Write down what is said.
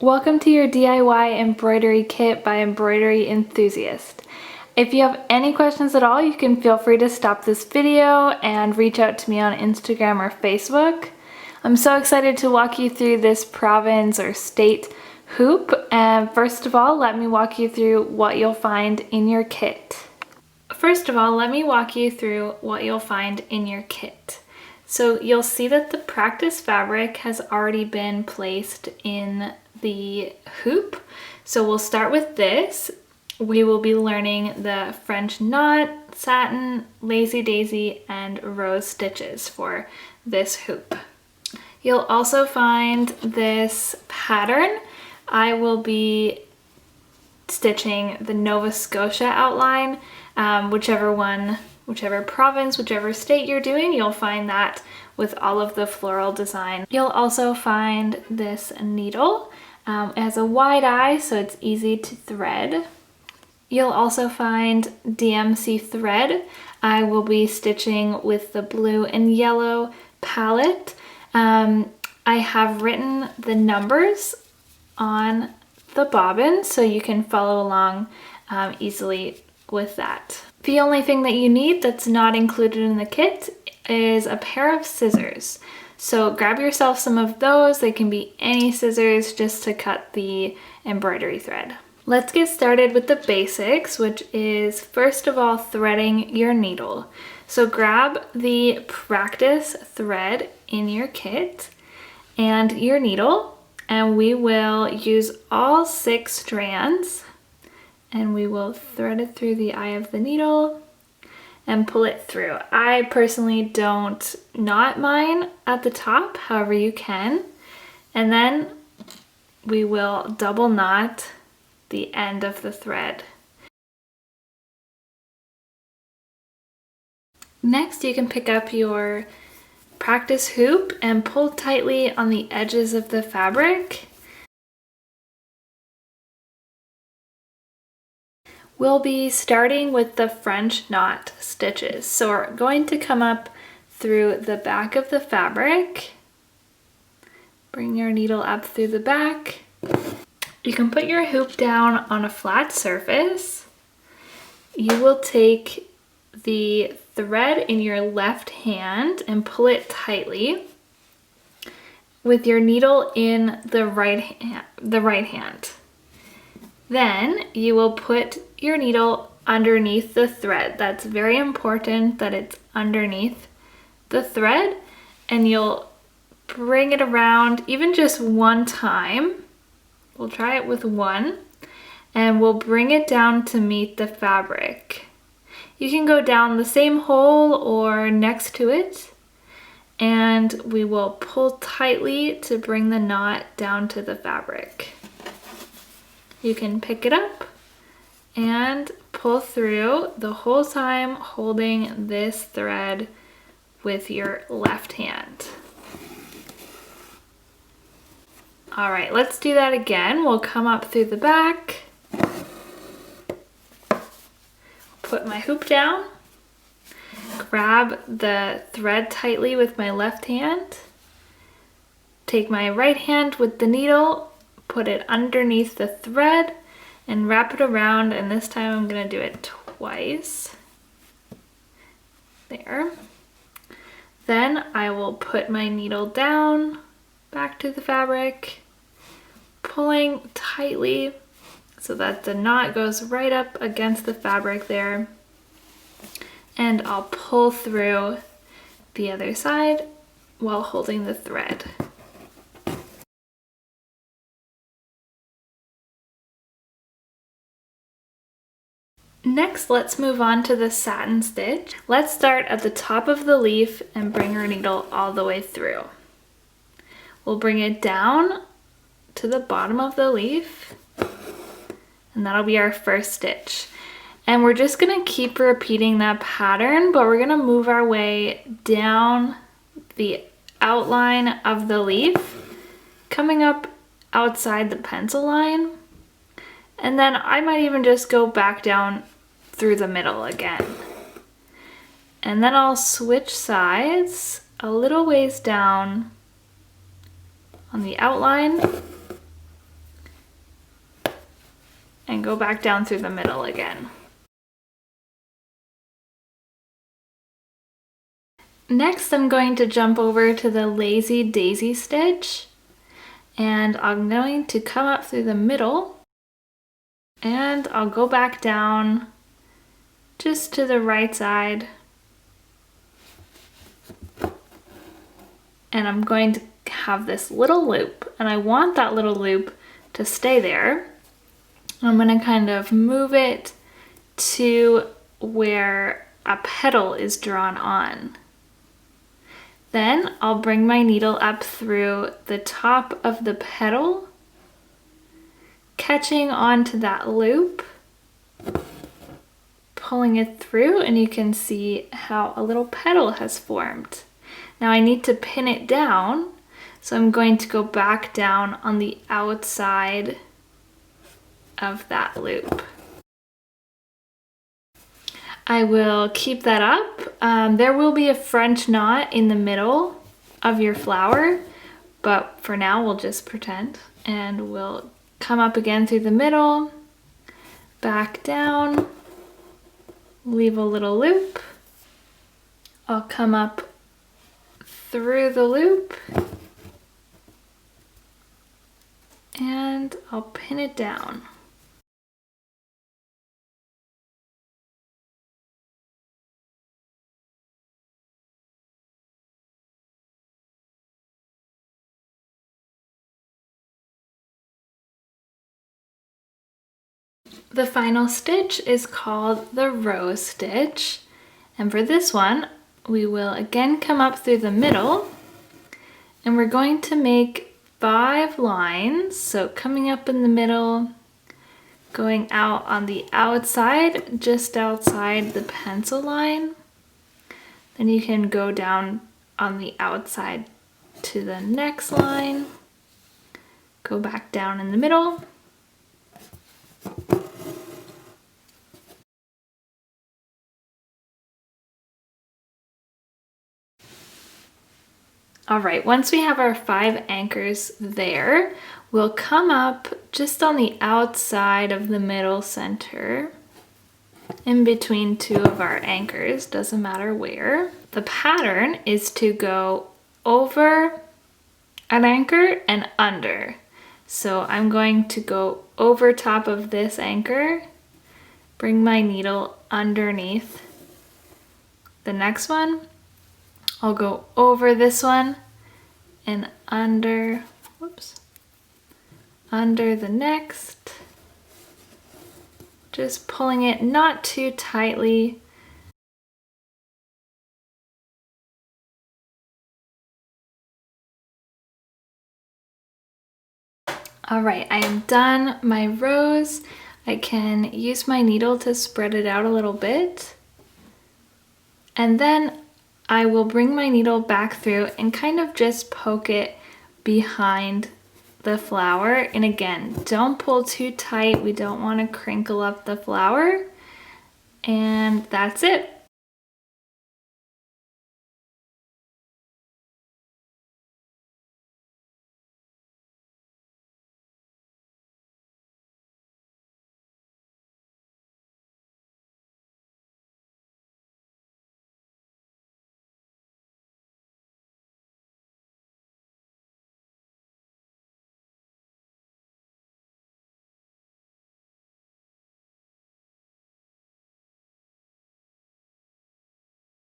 Welcome to your DIY embroidery kit by Embroidery Enthusiast. If you have any questions at all, you can feel free to stop this video and reach out to me on Instagram or Facebook. I'm so excited to walk you through this province or state hoop, and first of all, let me walk you through what you'll find in your kit. So you'll see that the practice fabric has already been placed in the hoop. So we'll start with this. We will be learning the French knot, satin, lazy daisy, and rose stitches for this hoop. You'll also find this pattern. I will be stitching the Nova Scotia outline, whichever province, whichever state you're doing, you'll find that with all of the floral design. You'll also find this needle. It has a wide eye, so it's easy to thread. You'll also find DMC thread. I will be stitching with the blue and yellow palette. I have written the numbers on the bobbin so you can follow along easily with that. The only thing that you need that's not included in the kit is a pair of scissors. So grab yourself some of those. They can be any scissors just to cut the embroidery thread. Let's get started with the basics, which is first of all threading your needle. So grab the practice thread in your kit and your needle, and we will use all 6 strands, and we will thread it through the eye of the needle and pull it through. I personally don't knot mine at the top, however you can. And then we will double knot the end of the thread. Next, you can pick up your practice hoop and pull tightly on the edges of the fabric. We'll be starting with the French knot stitches. So we're going to come up through the back of the fabric. Bring your needle up through the back. You can put your hoop down on a flat surface. You will take the thread in your left hand and pull it tightly with your needle in the right hand. Then you will put your needle underneath the thread. That's very important that it's underneath the thread, and you'll bring it around even just one time. We'll try it with one, and we'll bring it down to meet the fabric. You can go down the same hole or next to it, and we will pull tightly to bring the knot down to the fabric. You can pick it up and pull through the whole time holding this thread with your left hand. All right, let's do that again. We'll come up through the back, put my hoop down, grab the thread tightly with my left hand, take my right hand with the needle, put it underneath the thread and wrap it around, and this time I'm gonna do it twice. There. Then I will put my needle down, back to the fabric, pulling tightly so that the knot goes right up against the fabric there, and I'll pull through the other side while holding the thread. Next, let's move on to the satin stitch. Let's start at the top of the leaf and bring our needle all the way through. We'll bring it down to the bottom of the leaf, and that'll be our first stitch. And we're just gonna keep repeating that pattern, but we're gonna move our way down the outline of the leaf, coming up outside the pencil line. And then I might even just go back down through the middle again. And then I'll switch sides a little ways down on the outline and go back down through the middle again. Next, I'm going to jump over to the lazy daisy stitch, and I'm going to come up through the middle, and I'll go back down just to the right side, and I'm going to have this little loop, and I want that little loop to stay there. I'm going to kind of move it to where a petal is drawn on. Then I'll bring my needle up through the top of the petal, catching onto that loop, pulling it through, and you can see how a little petal has formed. Now I need to pin it down, so I'm going to go back down on the outside of that loop. I will keep that up. There will be a French knot in the middle of your flower, but for now we'll just pretend, and we'll come up again through the middle, back down, leave a little loop. I'll come up through the loop, and I'll pin it down. The final stitch is called the rose stitch, and for this one we will again come up through the middle, and we're going to make 5 lines. So coming up in the middle, going out on the outside, just outside the pencil line, then you can go down on the outside to the next line, go back down in the middle, all right, once we have our 5 anchors there, we'll come up just on the outside of the middle center, in between 2 of our anchors, doesn't matter where. The pattern is to go over an anchor and under. So I'm going to go over top of this anchor, bring my needle underneath the next one. I'll go over this one and under, whoops, under the next, just pulling it not too tightly. All right, I am done my rose. I can use my needle to spread it out a little bit. And then I will bring my needle back through and kind of just poke it behind the flower. And again, don't pull too tight. We don't want to crinkle up the flower. And that's it.